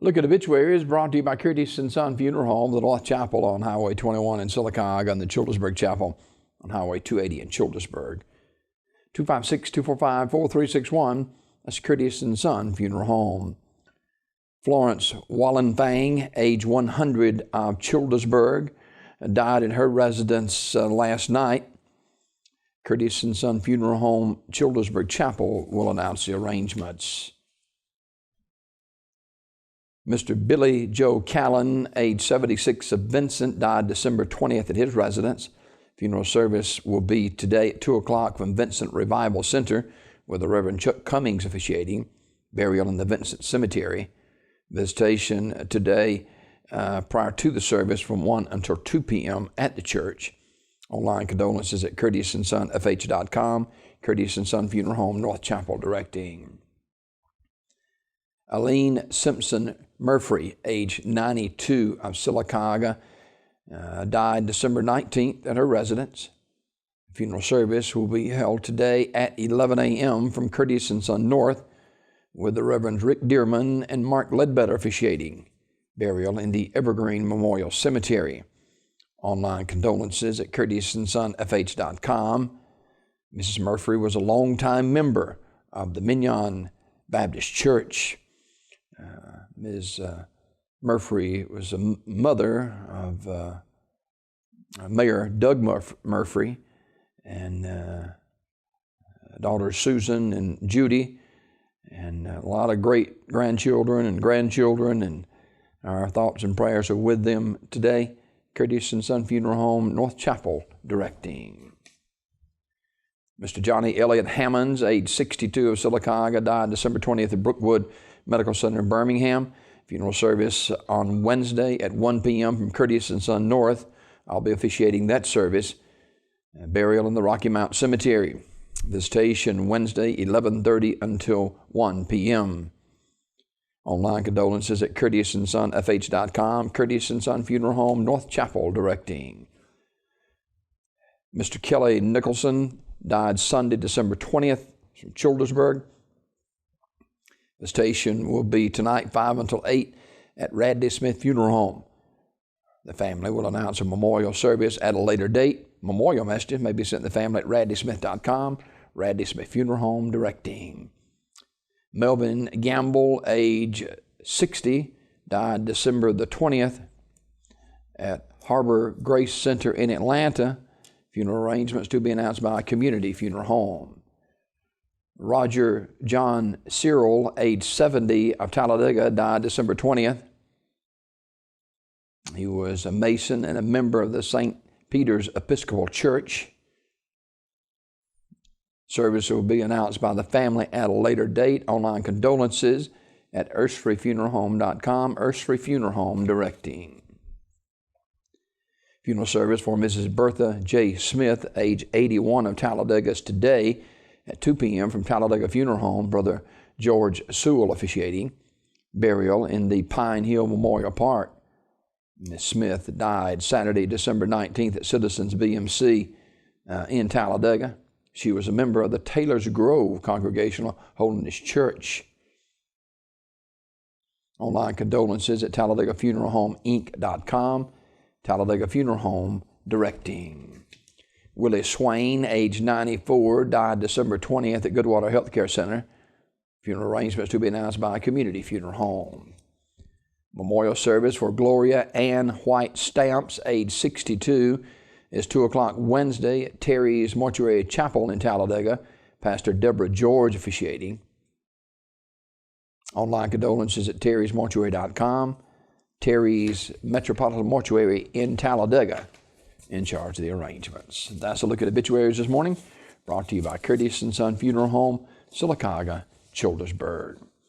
Look at obituaries brought to you by Curtis & Son Funeral Home, the North Chapel on Highway 21 in Sylacauga, and the Childersburg Chapel on Highway 280 in Childersburg. 256-245-4361. That's Curtis & Son Funeral Home. Florence Wallenfang, age 100 of Childersburg, died in her residence last night. Curtis & Son Funeral Home, Childersburg Chapel will announce the arrangements. Mr. Billy Joe Callan, age 76 of Vincent, died December 20th at his residence. Funeral service will be today at 2 o'clock from Vincent Revival Center, with the Reverend Chuck Cummings officiating. Burial in the Vincent Cemetery. Visitation today prior to the service from 1 until 2 p.m. at the church. Online condolences at curtissonsonfh.com. Curtis & Son Funeral Home, North Chapel, directing. Aline Simpson Murphy, age 92 of Sylacauga, died December 19th at her residence. Funeral service will be held today at 11 a.m. from Curtis & Son North, with the Reverends Rick Dearman and Mark Ledbetter officiating. Burial in the Evergreen Memorial Cemetery. Online condolences at curtissonsonfh.com. Mrs. Murphy was a longtime member of the Mignon Baptist Church. Ms. Murphy was a mother of Mayor Doug Murphy and daughters Susan and Judy, and a lot of great grandchildren, and our thoughts and prayers are with them today. Curtis & Son Funeral Home, North Chapel, directing. Mr. Johnny Elliott Hammonds, age 62 of Sylacauga, died December 20th at Brookwood Medical Center in Birmingham. Funeral service on Wednesday at 1 p.m. from Curtis & Son North. I'll be officiating that service. Burial in the Rocky Mount Cemetery. Visitation Wednesday, 11:30 until 1 p.m. Online condolences at curtissonsonfh.com. Curtis & Son Funeral Home, North Chapel, directing. Mr. Kelly Nicholson died Sunday, December 20th from Childersburg. The station will be tonight, 5 until 8, at Radley Smith Funeral Home. The family will announce a memorial service at a later date. Memorial messages may be sent to the family at radleysmith.com. Radley Smith Funeral Home, directing. Melvin Gamble, age 60, died December the 20th at Harbor Grace Center in Atlanta. Funeral arrangements to be announced by a community funeral home. Roger John Cyril, age 70 of Talladega, died December 20th. He was a Mason and a member of the St. Peter's Episcopal Church. Service will be announced by the family at a later date. Online condolences at earthfreefuneralhome.com. Earthfree Funeral Home, directing. Funeral service for Mrs. Bertha J. Smith, age 81 of Talladega, is today at 2 p.m. from Talladega Funeral Home. Brother George Sewell officiating. Burial in the Pine Hill Memorial Park. Ms. Smith died Saturday, December 19th at Citizens BMC in Talladega. She was a member of the Taylor's Grove Congregational Holiness Church. Online condolences at TalladagaFuneralHomeInc.com. Talladega Funeral Home, directing. Willie Swain, age 94, died December 20th at Goodwater Healthcare Center. Funeral arrangements to be announced by a community funeral home. Memorial service for Gloria Ann White Stamps, age 62, is 2 o'clock Wednesday at Terry's Mortuary Chapel in Talladega. Pastor Deborah George officiating. Online condolences at terrysmortuary.com. Terry's Metropolitan Mortuary in Talladega in charge of the arrangements. That's a look at obituaries this morning, brought to you by Curtis & Son Funeral Home, Sylacauga, Childersburg.